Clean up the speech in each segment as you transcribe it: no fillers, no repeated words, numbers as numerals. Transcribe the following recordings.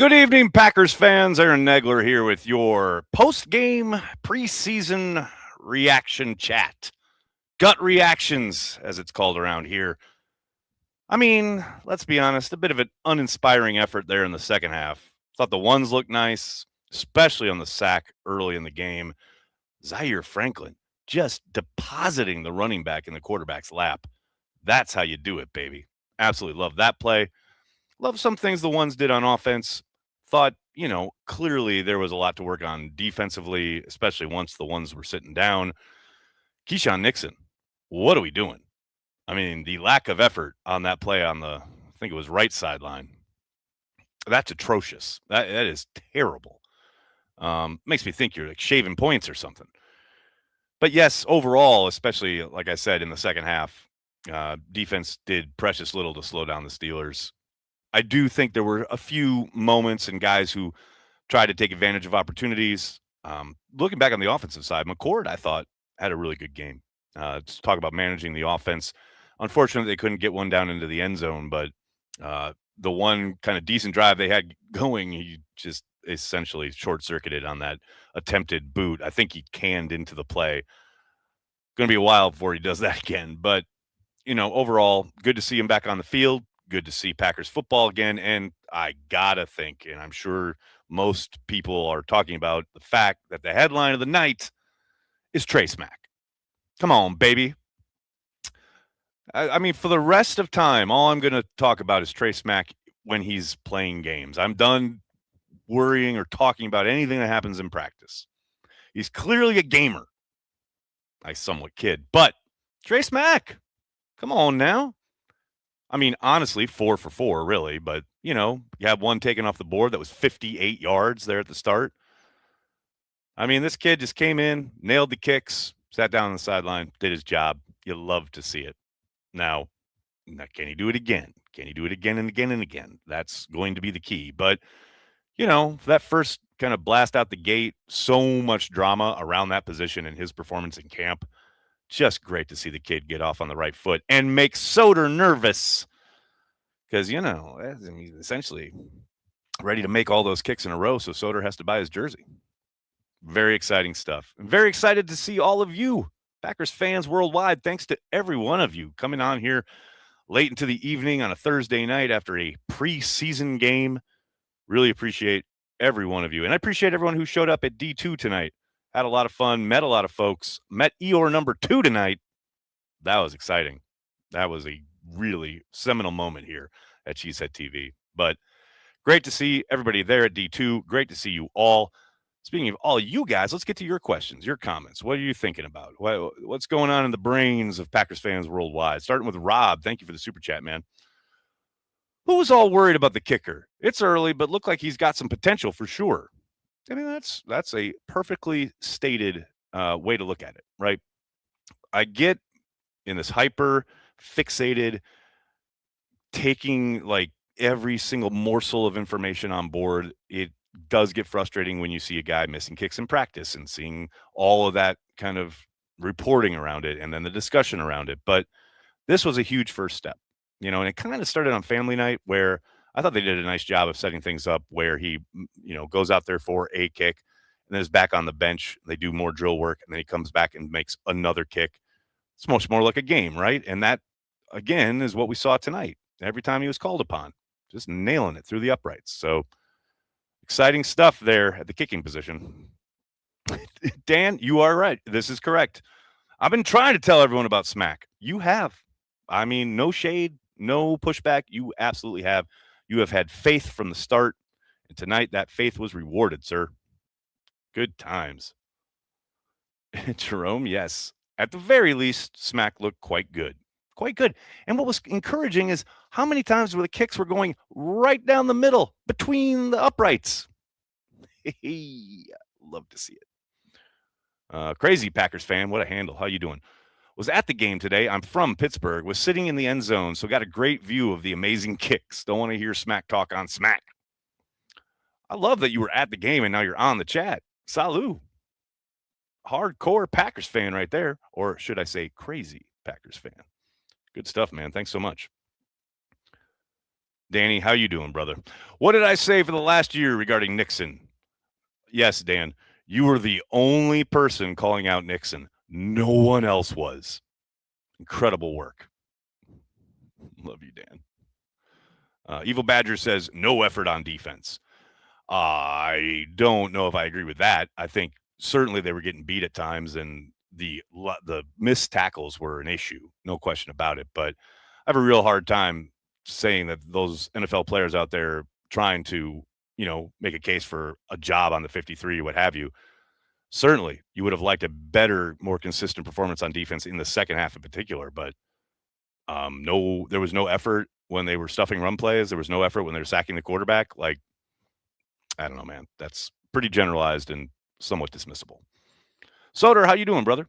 Good evening, Packers fans. Aaron Nagler here with your post-game preseason reaction chat. Gut reactions, as it's called around here. I mean, let's be honest, a bit of an uninspiring effort there in the second half. Thought the ones looked nice, especially on the sack early in the game. Zaire Franklin just depositing the running back in the quarterback's lap. That's how you do it, baby. Absolutely love that play. Love some things the ones did on offense. Thought, clearly there was a lot to work on defensively, especially once the ones were sitting down. Keyshawn Nixon, what are we doing? I mean, the lack of effort on that play on I think it was right sideline, that's atrocious. That is terrible. Makes me think you're like shaving points or something. But yes, overall, especially like I said in the second half, defense did precious little to slow down the Steelers. I do think there were a few moments and guys who tried to take advantage of opportunities. Looking back on the offensive side, McCord, I thought, had a really good game. Let's talk about managing the offense. Unfortunately, they couldn't get one down into the end zone, but the one kind of decent drive they had going, he just essentially short-circuited on that attempted boot. I think he canned into the play. Going to be a while before he does that again. But, overall, good to see him back on the field. Good to see Packers football again. And I got to think, and I'm sure most people are talking about the fact that the headline of the night is Trey Smack. Come on, baby. I mean, for the rest of time, all I'm going to talk about is Trey Smack when he's playing games. I'm done worrying or talking about anything that happens in practice. He's clearly a gamer. I somewhat kid, but Trey Smack, come on now. I mean, honestly, 4 for 4, really. But, you have one taken off the board that was 58 yards there at the start. I mean, this kid just came in, nailed the kicks, sat down on the sideline, did his job. You love to see it. Now, can he do it again? Can he do it again and again and again? That's going to be the key. But, that first kind of blast out the gate, so much drama around that position and his performance in camp. Just great to see the kid get off on the right foot and make Soder nervous because, essentially ready to make all those kicks in a row. So Soder has to buy his jersey. Very exciting stuff. I'm very excited to see all of you Packers fans worldwide. Thanks to every one of you coming on here late into the evening on a Thursday night after a preseason game. Really appreciate every one of you. And I appreciate everyone who showed up at D2 tonight. Had a lot of fun, met a lot of folks, met Eeyore number 2 tonight. That was exciting. That was a really seminal moment here at CHTV. But great to see everybody there at D2. Great to see you all. Speaking of all you guys, let's get to your questions, your comments. What are you thinking about? What's going on in the brains of Packers fans worldwide? Starting with Rob. Thank you for the super chat, man. Who was all worried about the kicker? It's early, but looked like he's got some potential for sure. I mean, that's a perfectly stated way to look at it, right? I get in this hyper fixated, taking like every single morsel of information on board. It does get frustrating when you see a guy missing kicks in practice and seeing all of that kind of reporting around it and then the discussion around it. But this was a huge first step, and it kind of started on family night where I thought they did a nice job of setting things up where he, goes out there for a kick and then is back on the bench. They do more drill work and then he comes back and makes another kick. It's much more like a game, right? And that, again, is what we saw tonight. Every time he was called upon, just nailing it through the uprights. So exciting stuff there at the kicking position. Dan, you are right. This is correct. I've been trying to tell everyone about Smack. You have. I mean, no shade, no pushback. You absolutely have. You have had faith from the start, and tonight that faith was rewarded, sir. Good times. Jerome, yes. At the very least, Smack looked quite good. Quite good. And what was encouraging is how many times were the kicks were going right down the middle between the uprights. Love to see it. Crazy Packers fan. What a handle. How you doing? Was at the game today. I'm from Pittsburgh. Was sitting in the end zone, so got a great view of the amazing kicks. Don't want to hear Smack talk on Smack. I love that you were at the game and now you're on the chat. Salut. Hardcore Packers fan right there. Or should I say crazy Packers fan? Good stuff, man. Thanks so much. Danny, how you doing, brother? What did I say for the last year regarding Nixon? Yes, Dan, you were the only person calling out Nixon. No one else was. Incredible work. Love you, Dan. Evil Badger says no effort on defense. I don't know if I agree with that. I think certainly they were getting beat at times, and the missed tackles were an issue, no question about it. But I have a real hard time saying that those NFL players out there trying to, make a case for a job on the 53, what have you. Certainly, you would have liked a better, more consistent performance on defense in the second half in particular. But no, there was no effort when they were stuffing run plays. There was no effort when they were sacking the quarterback. Like, I don't know, man. That's pretty generalized and somewhat dismissible. Soder, how you doing, brother?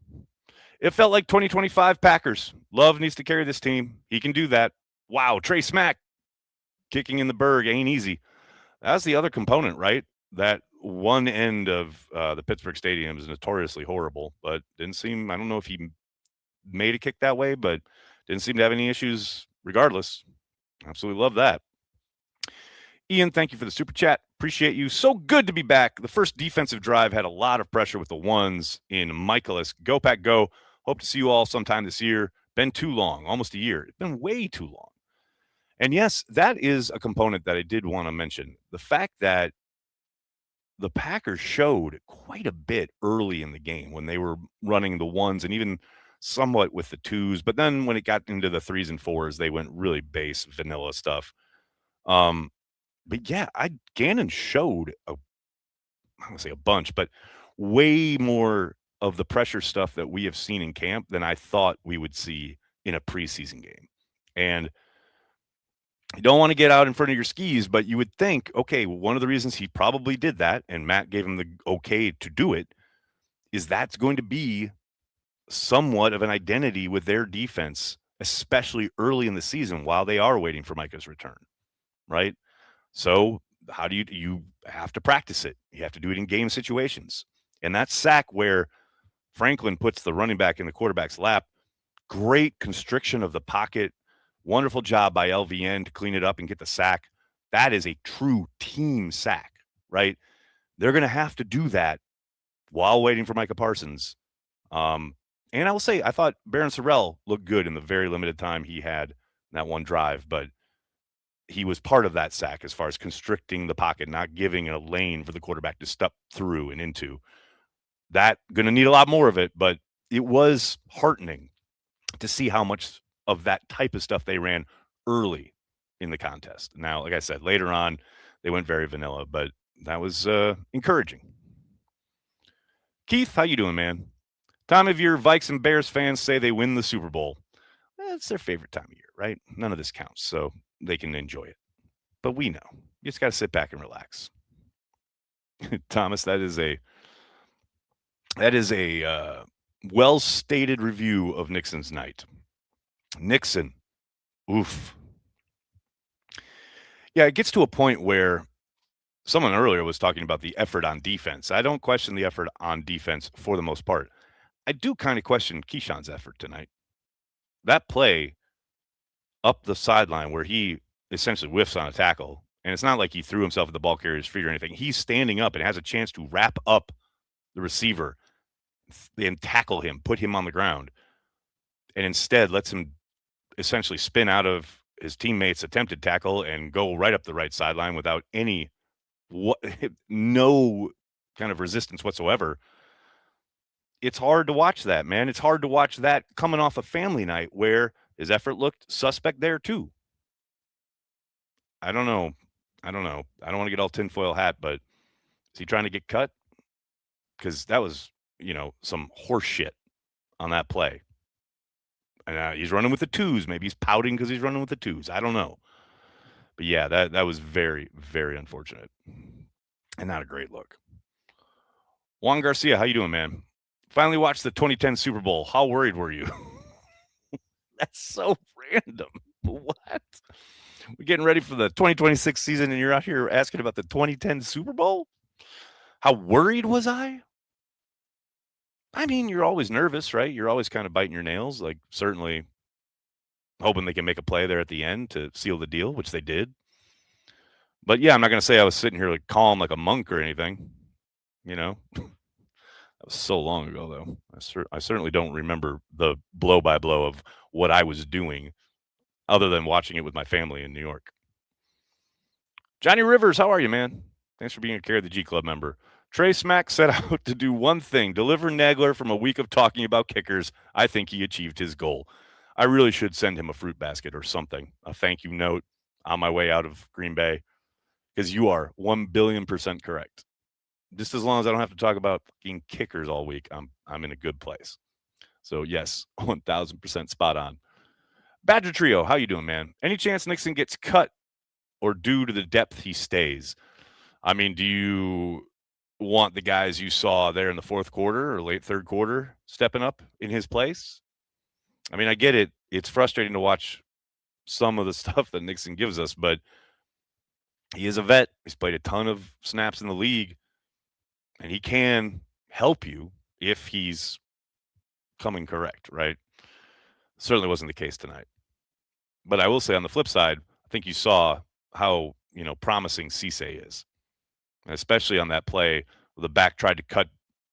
It felt like 2025 Packers. Love needs to carry this team. He can do that. Wow, Trey Smack kicking in the Berg ain't easy. That's the other component, right? That one end of the Pittsburgh Stadium is notoriously horrible, but didn't seem, I don't know if he made a kick that way, but didn't seem to have any issues regardless. Absolutely love that. Ian, thank you for the super chat. Appreciate you. So good to be back. The first defensive drive had a lot of pressure with the ones in Michaelis. Go, Pack, go. Hope to see you all sometime this year. Been too long, almost a year. It's been way too long. And yes, that is a component that I did want to mention. The fact that the Packers showed quite a bit early in the game when they were running the ones and even somewhat with the twos. But then when it got into the threes and fours, they went really base vanilla stuff. But yeah, Gannon showed I don't want to say a bunch, but way more of the pressure stuff that we have seen in camp than I thought we would see in a preseason game. And you don't want to get out in front of your skis, but you would think, okay, well, one of the reasons he probably did that, and Matt gave him the okay to do it, is that's going to be somewhat of an identity with their defense, especially early in the season while they are waiting for Micah's return, right? So how do you have to practice it? You have to do it in game situations. And that sack where Franklin puts the running back in the quarterback's lap, great constriction of the pocket, wonderful job by LVN to clean it up and get the sack. That is a true team sack, right? They're going to have to do that while waiting for Micah Parsons. And I will say, I thought Baron Sorrell looked good in the very limited time he had in that one drive, but he was part of that sack as far as constricting the pocket, not giving a lane for the quarterback to step through and into. That going to need a lot more of it, but it was heartening to see how much of that type of stuff they ran early in the contest. Now, like I said, later on, they went very vanilla, but that was encouraging. Keith, how you doing, man? Time of year Vikes and Bears fans say they win the Super Bowl. It's their favorite time of year, right? None of this counts, so they can enjoy it. But we know. You just got to sit back and relax. Thomas, that is a well-stated review of Nixon's night. Nixon, oof. Yeah, it gets to a point where someone earlier was talking about the effort on defense. I don't question the effort on defense for the most part. I do kind of question Keyshawn's effort tonight. That play up the sideline where he essentially whiffs on a tackle, and it's not like he threw himself at the ball carrier's feet or anything. He's standing up and has a chance to wrap up the receiver and tackle him, put him on the ground, and instead lets him essentially spin out of his teammate's attempted tackle and go right up the right sideline without no kind of resistance whatsoever. It's hard to watch that, man. It's hard to watch that coming off a family night where his effort looked suspect there too. I don't know. I don't want to get all tinfoil hat, but is he trying to get cut? Because that was, some horse shit on that play. And he's running with the twos. Maybe he's pouting because he's running with the twos. I don't know. But yeah, that was very, very unfortunate and not a great look. Juan Garcia, how you doing, man? Finally watched the 2010 Super Bowl. How worried were you? That's so random. What? We're getting ready for the 2026 season, and you're out here asking about the 2010 Super Bowl? How worried was I? I mean, you're always nervous, right? You're always kind of biting your nails, like certainly hoping they can make a play there at the end to seal the deal, which they did. But yeah, I'm not going to say I was sitting here like calm like a monk or anything. That was so long ago, though. I certainly don't remember the blow by blow of what I was doing other than watching it with my family in New York. Johnny Rivers, how are you, man? Thanks for being a Care of the G Club member. Trey Smack set out to do one thing, deliver Nagler from a week of talking about kickers. I think he achieved his goal. I really should send him a fruit basket or something, a thank you note on my way out of Green Bay, because you are 1,000,000,000% correct. Just as long as I don't have to talk about fucking kickers all week, I'm in a good place. So yes, 1,000% spot on. Badger Trio, how you doing, man? Any chance Nixon gets cut or due to the depth he stays? I mean, do you want the guys you saw there in the fourth quarter or late third quarter stepping up in his place? I mean, I get it. It's frustrating to watch some of the stuff that Nixon gives us, but he is a vet. He's played a ton of snaps in the league, and he can help you if he's coming correct, right? Certainly wasn't the case tonight. But I will say on the flip side, I think you saw how, promising Cisse is, especially on that play where the back tried to cut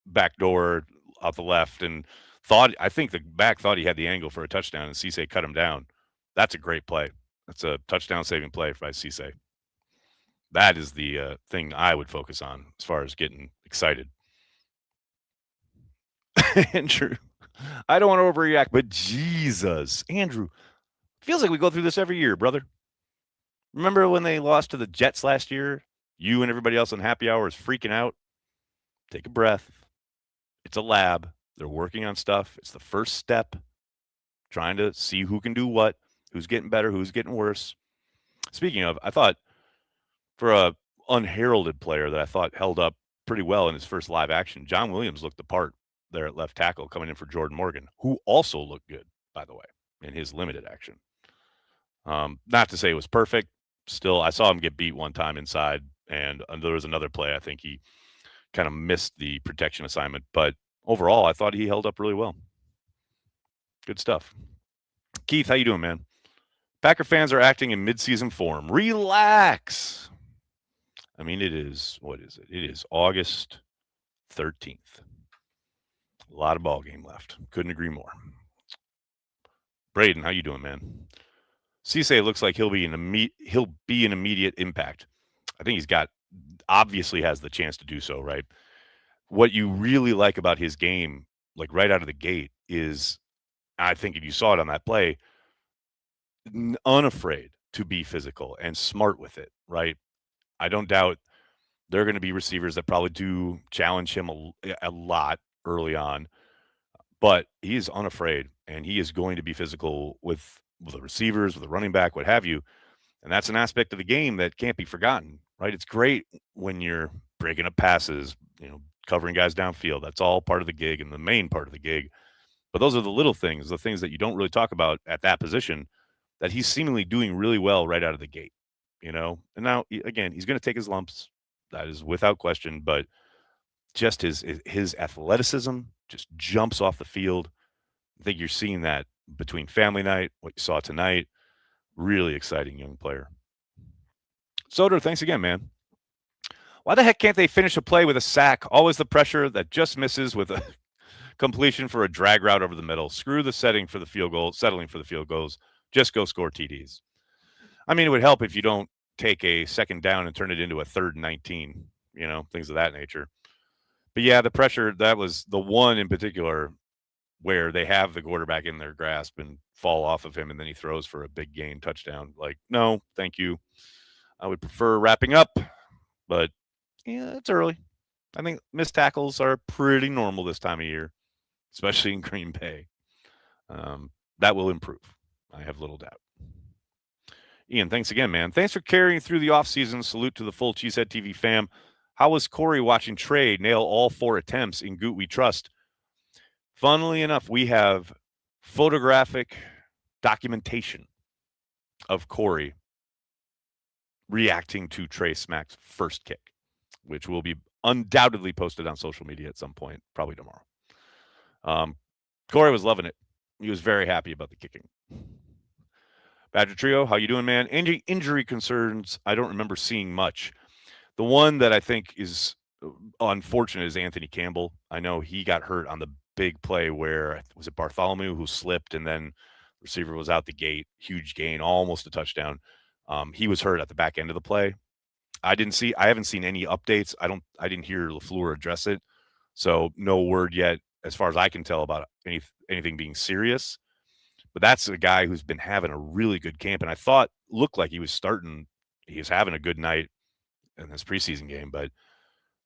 backdoor out the left and I think the back thought he had the angle for a touchdown and Cisse cut him down. That's a great play. That's a touchdown saving play by Cisse. That is the thing I would focus on as far as getting excited. Andrew, I don't want to overreact, but Jesus, Andrew, feels like we go through this every year, brother. Remember when they lost to the Jets last year? You and everybody else on happy hour is freaking out. Take a breath. It's a lab. They're working on stuff. It's the first step, trying to see who can do what, who's getting better, who's getting worse. Speaking of, I thought for a unheralded player that I thought held up pretty well in his first live action, John Williams looked the part there at left tackle coming in for Jordan Morgan, who also looked good, by the way, in his limited action. Not to say it was perfect. Still, I saw him get beat one time inside, and there was another play. I think he kind of missed the protection assignment, but overall, I thought he held up really well. Good stuff. Keith, how you doing, man? Packer fans are acting in midseason form. Relax. I mean, what is it? It is August 13th. A lot of ball game left. Couldn't agree more. Braden, how you doing, man? Cisse looks like he'll be an immediate impact. I think obviously has the chance to do so, right? What you really like about his game, like right out of the gate, is I think you saw it on that play, unafraid to be physical and smart with it, right? I don't doubt there are going to be receivers that probably do challenge him a lot early on, but he is unafraid and he is going to be physical with the receivers, with the running back, what have you. And that's an aspect of the game that can't be forgotten, right? It's great when you're breaking up passes, covering guys downfield. That's all part of the gig and the main part of the gig. But those are the little things, the things that you don't really talk about at that position that he's seemingly doing really well right out of the gate, And now, again, he's going to take his lumps. That is without question. But just his athleticism just jumps off the field. I think you're seeing that between family night, what you saw tonight. Really exciting young player. Soder, thanks again, man. Why the heck can't they finish a play with a sack? Always the pressure that just misses with a completion for a drag route over the middle. Screw the settling for the field goals. Just go score TDs. I mean, it would help if you don't take a second down and turn it into a 3rd and 19, things of that nature. But yeah, the pressure, that was the one in particular where they have the quarterback in their grasp and fall off of him, and then he throws for a big gain touchdown. Like, no, thank you. I would prefer wrapping up, but yeah, it's early. I think missed tackles are pretty normal this time of year, especially in Green Bay. That will improve. I have little doubt. Ian, thanks again, man. Thanks for carrying through the offseason. Salute to the full Cheesehead TV fam. How was Corey watching Trey nail all 4 attempts in Goot We Trust? Funnily enough, we have photographic documentation of Corey reacting to Trey Smack's first kick, which will be undoubtedly posted on social media at some point, probably tomorrow. Corey was loving it. He was very happy about the kicking. Badger Trio, how you doing, man? Injury concerns, I don't remember seeing much. The one that I think is unfortunate is Anthony Campbell. I know he got hurt on the big play where was it Bartholomew who slipped and then receiver was out the gate, huge gain, almost a touchdown. He was hurt at the back end of the play. I haven't seen any updates. I didn't hear LaFleur address it. So no word yet as far as I can tell about anything being serious. But that's a guy who's been having a really good camp, and I thought looked like he was having a good night in this preseason game, but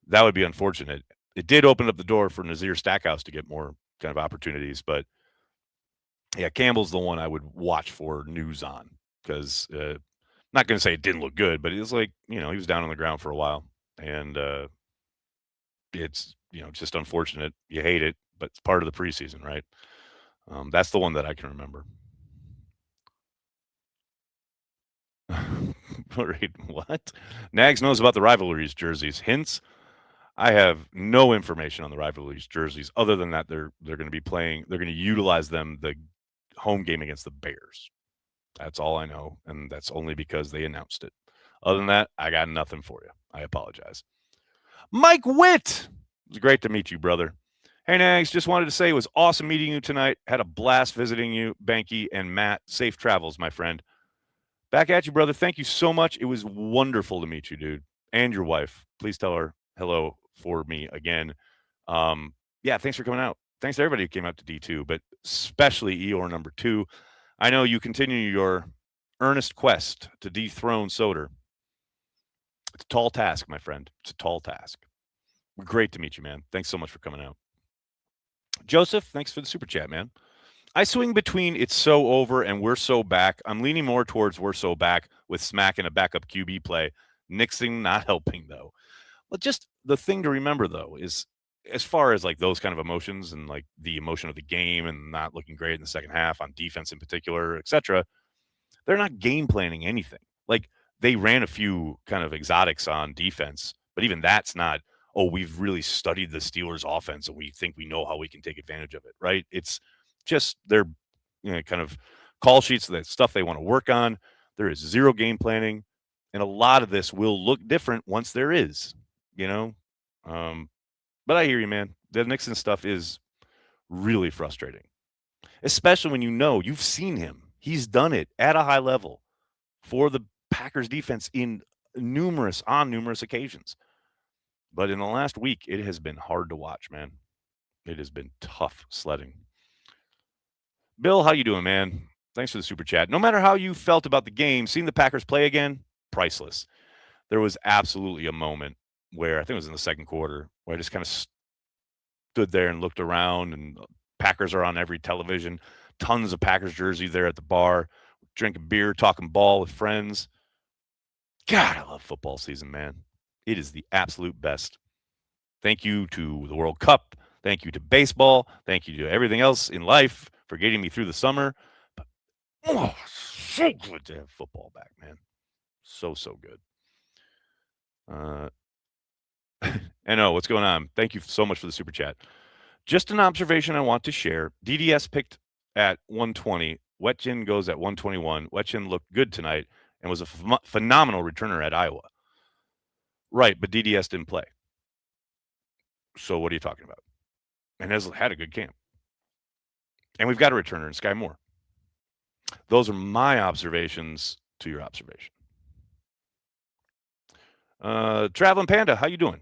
that would be unfortunate. It did open up the door for Nazir Stackhouse to get more kind of opportunities, but yeah, Campbell's the one I would watch for news on because not going to say it didn't look good, but it was like, he was down on the ground for a while, and it's just unfortunate. You hate it, but it's part of the preseason, right? That's the one that I can remember. Wait, what? Nags knows about the rivalries jerseys. Hints? I have no information on the rivalries jerseys other than that they're going to be playing. They're going to utilize them the home game against the Bears. That's all I know, and that's only because they announced it. Other than that, I got nothing for you. I apologize. Mike Witt! It was great to meet you, brother. Hey, Nags, just wanted to say it was awesome meeting you tonight. Had a blast visiting you, Banky and Matt. Safe travels, my friend. Back at you, brother. Thank you so much. It was wonderful to meet you, dude. And your wife. Please tell her hello for me again. Yeah, thanks for coming out. Thanks to everybody who came out to D2, but especially Eeyore number 2. I know you continue your earnest quest to dethrone Soder. It's a tall task, my friend. It's a tall task. Great to meet you, man. Thanks so much for coming out. Joseph, thanks for the super chat, man. I swing between it's so over and we're so back. I'm leaning more towards we're so back with Smack and a backup QB play. Nixing not helping, though. Well, just the thing to remember, though, is as far as like those kind of emotions and like the emotion of the game and not looking great in the second half on defense in particular, etc., they're not game planning anything. Like they ran a few kind of exotics on defense, but even that's not, oh, we've really studied the Steelers offense and we think we know how we can take advantage of it, right? It's just their kind of call sheets, that stuff they want to work on. There is zero game planning. And a lot of this will look different once there is, But I hear you, man. The Nixon stuff is really frustrating, especially when you've seen him. He's done it at a high level for the Packers defense on numerous occasions. But in the last week, it has been hard to watch, man. It has been tough sledding. Bill, how you doing, man? Thanks for the super chat. No matter how you felt about the game, seeing the Packers play again, priceless. There was absolutely a moment where I think it was in the second quarter where I just kind of stood there and looked around, and Packers are on every television. Tons of Packers jerseys there at the bar, drinking beer, talking ball with friends. God, I love football season, man. It is the absolute best. Thank you to the World Cup. Thank you to baseball. Thank you to everything else in life for getting me through the summer. But so good to have football back, man. So good. NO, what's going on? Thank you so much for the super chat. Just an observation I want to share. DDS picked at 120. Wetchin goes at 121. Wetchin looked good tonight and was a phenomenal returner at Iowa. Right, but DDS didn't play. So what are you talking about? And has had a good camp. And we've got a returner in Sky Moore. Those are my observations to your observation. Traveling Panda, how you doing?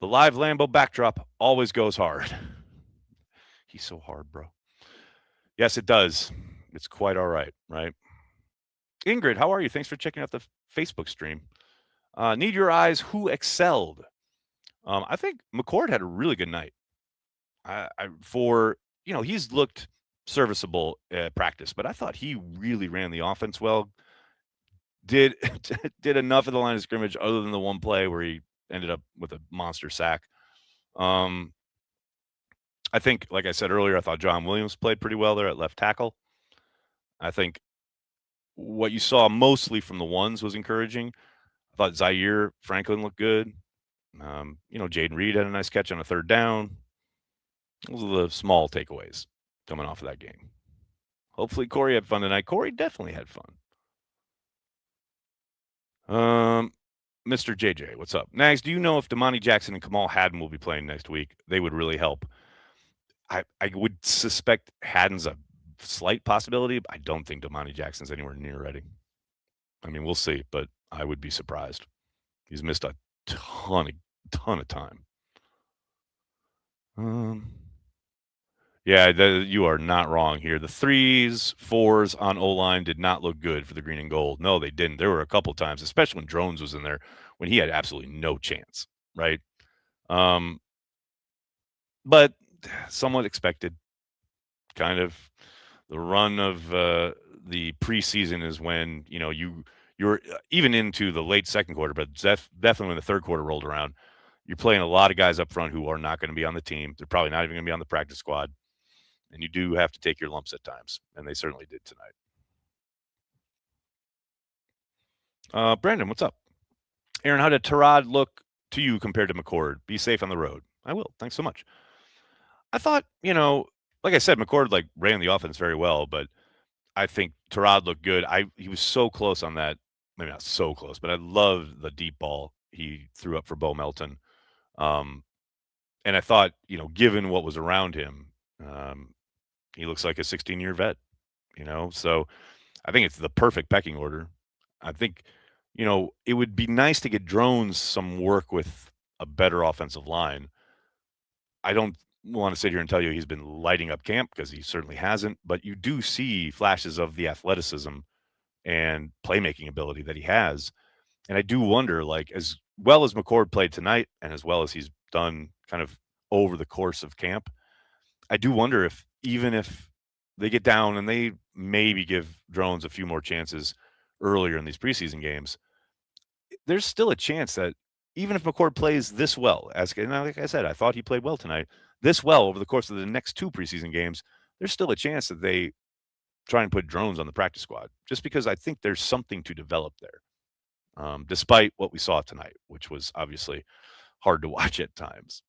The live Lambo backdrop always goes hard. He's so hard, bro. Yes, it does. It's quite all right, right? Ingrid, how are you? Thanks for checking out the Facebook stream. Need your eyes, who excelled? I think McCord had a really good night. He's looked serviceable at practice, but I thought he really ran the offense well. Did enough of the line of scrimmage other than the one play where he ended up with a monster sack. I think, like I said earlier, I thought John Williams played pretty well there at left tackle. I think what you saw mostly from the ones was encouraging. I thought Zaire Franklin looked good. Jaden Reed had a nice catch on a third down. Those are the small takeaways coming off of that game. Hopefully Corey had fun tonight. Corey definitely had fun. Mr. JJ, what's up? Nags, do you know if Damani Jackson and Kamal Haddon will be playing next week? They would really help. I would suspect Haddon's a slight possibility, but I don't think Damani Jackson's anywhere near ready. I mean, we'll see, but I would be surprised. He's missed a ton of time. Yeah, you are not wrong here. The 3s, 4s on O-line did not look good for the green and gold. No, they didn't. There were a couple times, especially when Drones was in there, when he had absolutely no chance, right? But somewhat expected. Kind of the run of the preseason is when, you're even into the late second quarter, but definitely when the third quarter rolled around, you're playing a lot of guys up front who are not going to be on the team. They're probably not even going to be on the practice squad. And you do have to take your lumps at times, and they certainly did tonight. Brandon, what's up? Aaron, how did Tyrod look to you compared to McCord? Be safe on the road. I will. Thanks so much. I thought, like I said, McCord ran the offense very well, but I think Tyrod looked good. He was so close on that. Maybe not so close, but I loved the deep ball he threw up for Bo Melton. And I thought, given what was around him, he looks like a 16-year vet, So I think it's the perfect pecking order. I think, it would be nice to get Drones some work with a better offensive line. I don't want to sit here and tell you he's been lighting up camp because he certainly hasn't, but you do see flashes of the athleticism and playmaking ability that he has. And I do wonder, as well as McCord played tonight and as well as he's done kind of over the course of camp, I do wonder if even if they get down and they maybe give Drones a few more chances earlier in these preseason games, there's still a chance that even if McCord plays this well, like I said, I thought he played well tonight, this well over the course of the next 2 preseason games, there's still a chance that they try and put Drones on the practice squad, just because I think there's something to develop there, despite what we saw tonight, which was obviously hard to watch at times.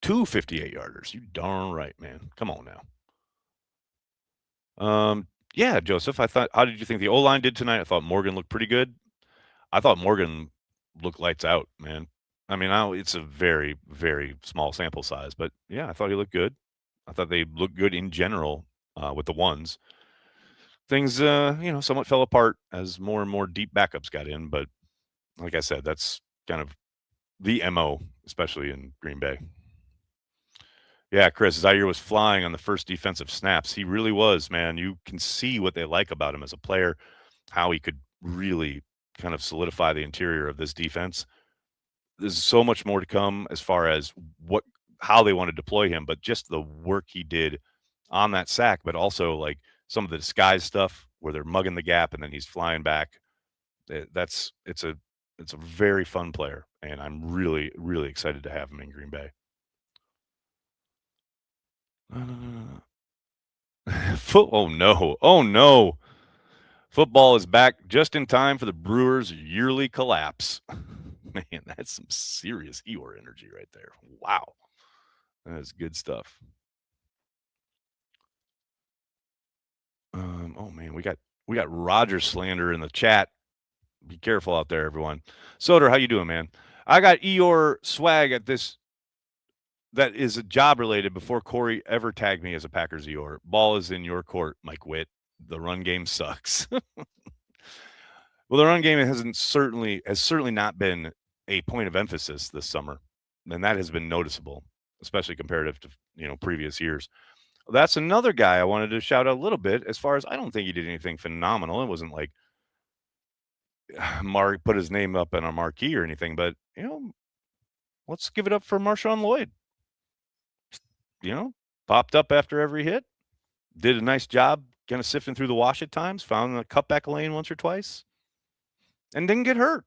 2 58-yarders. You darn right, man. Come on now. Yeah, Joseph, how did you think the O-line did tonight? I thought Morgan looked pretty good. I thought Morgan looked lights out, man. I mean, it's a very, very small sample size, but yeah, I thought he looked good. I thought they looked good in general with the ones. Things, somewhat fell apart as more and more deep backups got in, but like I said, that's kind of the MO, especially in Green Bay. Yeah, Chris, Zaire was flying on the first defensive snaps. He really was, man. You can see what they like about him as a player, how he could really kind of solidify the interior of this defense. There's so much more to come as far as how they want to deploy him, but just the work he did on that sack, but also some of the disguise stuff where they're mugging the gap and then he's flying back. It's a very fun player, and I'm really, really excited to have him in Green Bay. Oh no. Football is back just in time for the Brewers' yearly collapse. Man, that's some serious Eeyore energy right there. Wow. That is good stuff. Oh man, we got Roger slander in the chat. Be careful out there, everyone. Soder, how you doing, man? I got Eeyore swag at this that is job related before Corey ever tagged me as a Packers Eeyore. Ball is in your court, Mike Witt. The run game sucks. Well, the run game has certainly not been a point of emphasis this summer, and that has been noticeable, especially comparative to previous years. That's another guy I wanted to shout out a little bit. As far as I don't think he did anything phenomenal. It wasn't like Mark put his name up in a marquee or anything, but let's give it up for Marshawn Lloyd. Popped up after every hit, did a nice job kind of sifting through the wash at times, found the cutback lane once or twice, and didn't get hurt.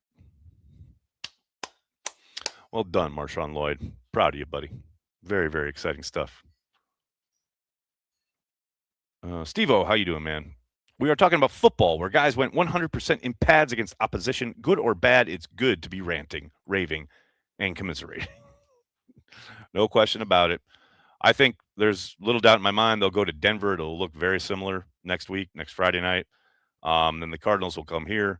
Well done, Marshawn Lloyd. Proud of you, buddy. Very, very exciting stuff. Steve-O, how you doing, man? We are talking about football, where guys went 100% in pads against opposition. Good or bad, it's good to be ranting, raving, and commiserating. No question about it. I think there's little doubt in my mind they'll go to Denver. It'll look very similar next week, next Friday night. Then the Cardinals will come here.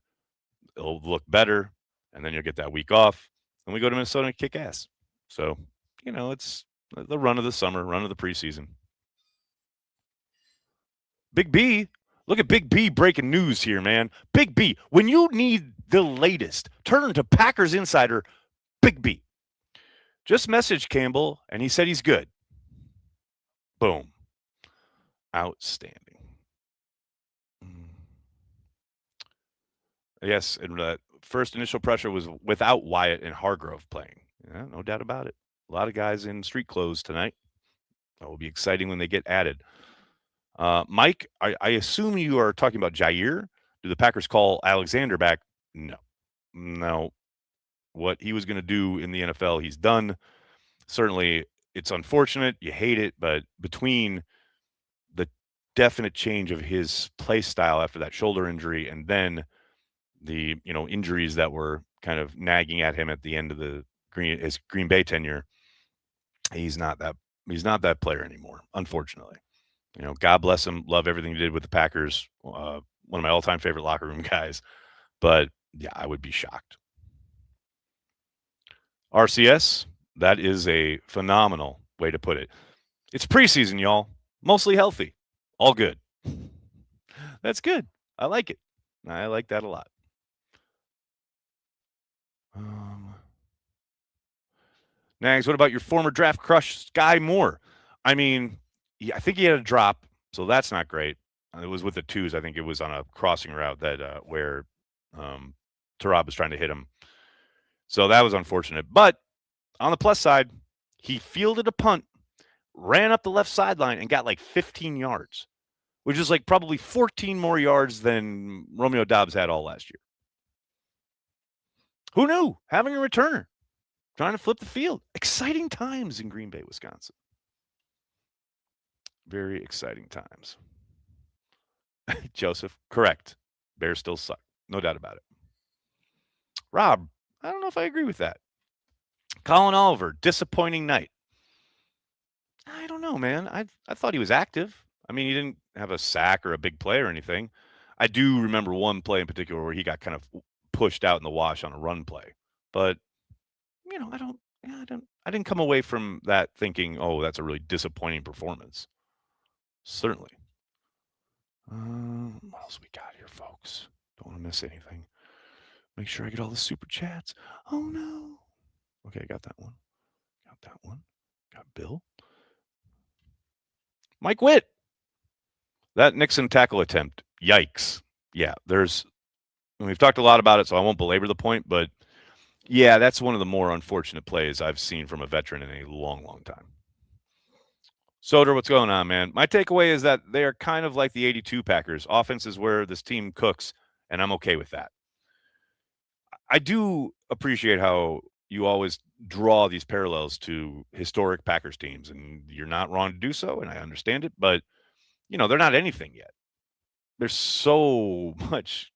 It'll look better, and then you'll get that week off. And we go to Minnesota and kick ass. So, it's the run of the summer, run of the preseason. Big B, look at Big B breaking news here, man. Big B, when you need the latest, turn to Packers Insider Big B. Just messaged Campbell, and he said he's good. Boom. Outstanding. Yes, and first initial pressure was without Wyatt and Hargrove playing. Yeah, no doubt about it. A lot of guys in street clothes tonight. That will be exciting when they get added. Mike, I assume you are talking about Jair. Do the Packers call Alexander back? No. What he was going to do in the NFL, he's done. Certainly, it's unfortunate. You hate it, but between the definite change of his play style after that shoulder injury and then the injuries that were kind of nagging at him at the end of his Green Bay tenure, he's not that player anymore, unfortunately. God bless him. Love everything he did with the Packers. One of my all-time favorite locker room guys. But yeah, I would be shocked. RCS, that is a phenomenal way to put it. It's preseason, y'all. Mostly healthy. All good. That's good. I like it. I like that a lot. Nags, what about your former draft crush, Sky Moore? I mean, I think he had a drop, so that's not great. It was with the twos. I think it was on a crossing route that where Tarab was trying to hit him. So that was unfortunate. But on the plus side, he fielded a punt, ran up the left sideline, and got like 15 yards, which is like probably 14 more yards than Romeo Doubs had all last year. Who knew? Having a returner, trying to flip the field. Exciting times in Green Bay, Wisconsin. Very exciting times. Joseph, correct. Bears still suck. No doubt about it. Rob, I don't know if I agree with that. Colin Oliver, disappointing night. I don't know, man. I thought he was active. I mean, he didn't have a sack or a big play or anything. I do remember one play in particular where he got kind of pushed out in the wash on a run play. But I didn't come away from that thinking, oh, that's a really disappointing performance. Certainly. What else we got here, folks? Don't want to miss anything. Make sure I get all the super chats. Oh no. Okay, got that one. Got Bill. Mike Witt. That Nixon tackle attempt. Yikes. Yeah, we've talked a lot about it, so I won't belabor the point, but yeah, that's one of the more unfortunate plays I've seen from a veteran in a long, long time. Soder, what's going on, man? My takeaway is that they are kind of like the 82 Packers. Offense is where this team cooks, and I'm okay with that. I do appreciate how you always draw these parallels to historic Packers teams, and you're not wrong to do so, and I understand it, but, they're not anything yet. There's so much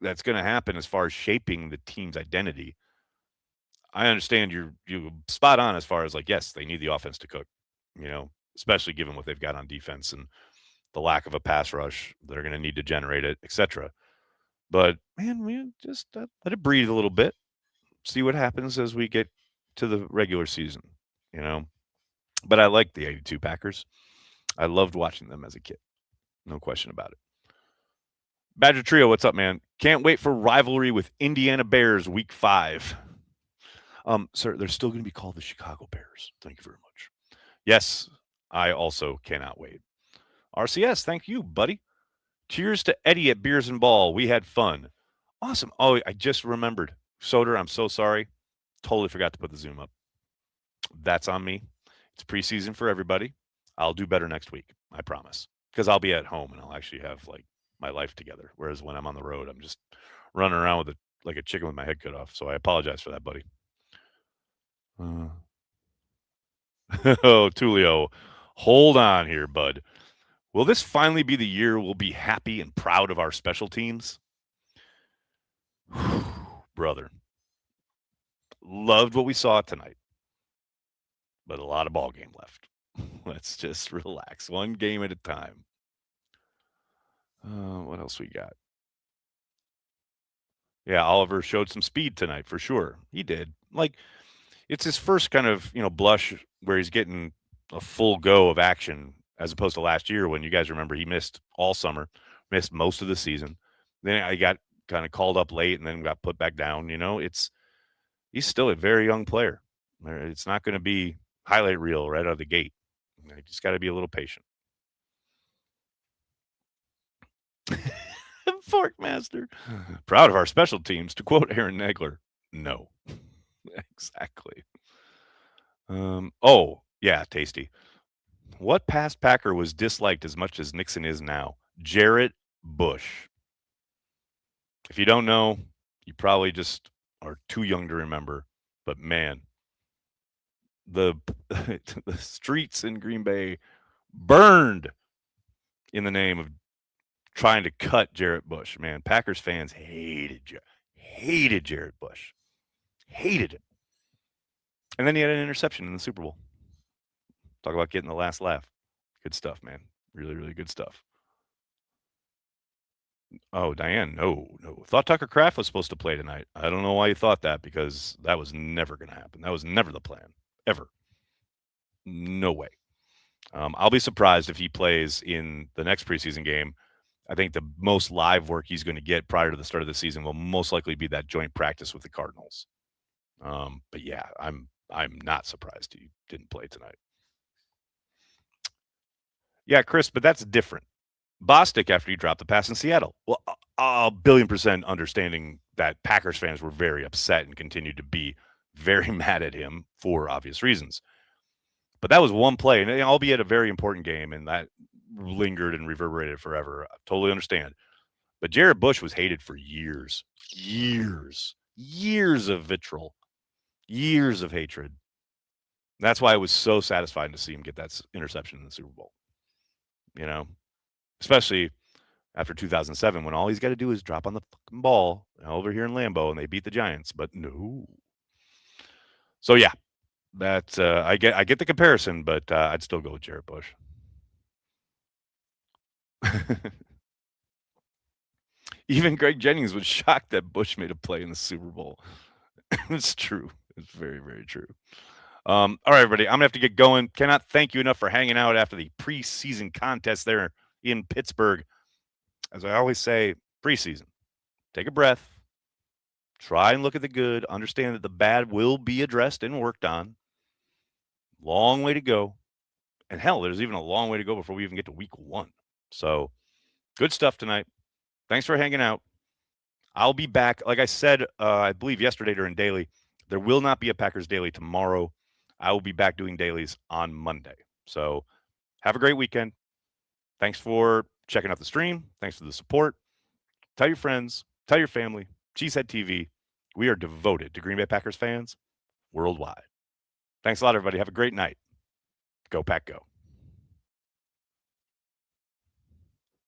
that's going to happen as far as shaping the team's identity. I understand you're spot on as far as like, yes, they need the offense to cook, especially given what they've got on defense and the lack of a pass rush. They're going to need to generate it, etc. But man, we just let it breathe a little bit, see what happens as we get to the regular season, But I like the 82 Packers. I loved watching them as a kid. No question about it. Badger Trio, what's up, man? Can't wait for rivalry with Indiana Bears week 5. Sir, they're still going to be called the Chicago Bears. Thank you very much. Yes, I also cannot wait. RCS, thank you, buddy. Cheers to Eddie at Beers and Ball. We had fun. Awesome. Oh, I just remembered. Soder, I'm so sorry. Totally forgot to put the Zoom up. That's on me. It's preseason for everybody. I'll do better next week. I promise. Because I'll be at home and I'll actually have like my life together. Whereas when I'm on the road, I'm just running around with like a chicken with my head cut off. So I apologize for that, buddy. Oh, Tulio, hold on here, bud. Will this finally be the year we'll be happy and proud of our special teams? Brother, loved what we saw tonight, but a lot of ball game left. Let's just relax. One game at a time. What else we got? Yeah, Oliver showed some speed tonight for sure. He did. Like, it's his first kind of, blush where he's getting a full go of action as opposed to last year when you guys remember he missed all summer, missed most of the season. Then I got kind of called up late and then got put back down. He's still a very young player. It's not going to be highlight reel right out of the gate. You just got to be a little patient. Forkmaster. Proud of our special teams. To quote Aaron Nagler, no. Exactly. Oh, yeah, tasty. What past Packer was disliked as much as Nixon is now? Jarrett Bush. If you don't know, you probably just are too young to remember. But man, the the streets in Green Bay burned in the name of trying to cut Jarrett Bush. Man, Packers fans hated Jarrett Bush. Hated him. And then he had an interception in the Super Bowl. Talk about getting the last laugh. Good stuff, man. Really, really good stuff. Oh, Diane, no. Thought Tucker Kraft was supposed to play tonight. I don't know why you thought that because that was never going to happen. That was never the plan, ever. No way. I'll be surprised if he plays in the next preseason game. I think the most live work he's going to get prior to the start of the season will most likely be that joint practice with the Cardinals. But yeah, I'm not surprised he didn't play tonight. Yeah, Chris, but that's different. Bostic after he dropped the pass in Seattle. Well, a billion% understanding that Packers fans were very upset and continued to be very mad at him for obvious reasons. But that was one play, and albeit a very important game, and that lingered and reverberated forever. I totally understand. But Jared Bush was hated for years of vitriol, years of hatred. That's why it was so satisfying to see him get that interception in the Super Bowl. Especially after 2007 when all he's got to do is drop on the fucking ball over here in Lambeau and they beat the Giants. But no. So yeah, that's I get the comparison, but I'd still go with Jared Bush. Even Greg Jennings was shocked that Bush made a play in the Super Bowl. It's true. It's very, very true. All right, everybody. I'm going to have to get going. Cannot thank you enough for hanging out after the preseason contest there in Pittsburgh. As I always say, preseason. Take a breath. Try and look at the good. Understand that the bad will be addressed and worked on. Long way to go. And hell, there's even a long way to go before we even get to week 1. So good stuff tonight. Thanks for hanging out. I'll be back. Like I said, I believe yesterday during Daily, there will not be a Packers Daily tomorrow. I will be back doing dailies on Monday. So have a great weekend. Thanks for checking out the stream. Thanks for the support. Tell your friends. Tell your family. CHTV. We are devoted to Green Bay Packers fans worldwide. Thanks a lot, everybody. Have a great night. Go Pack Go.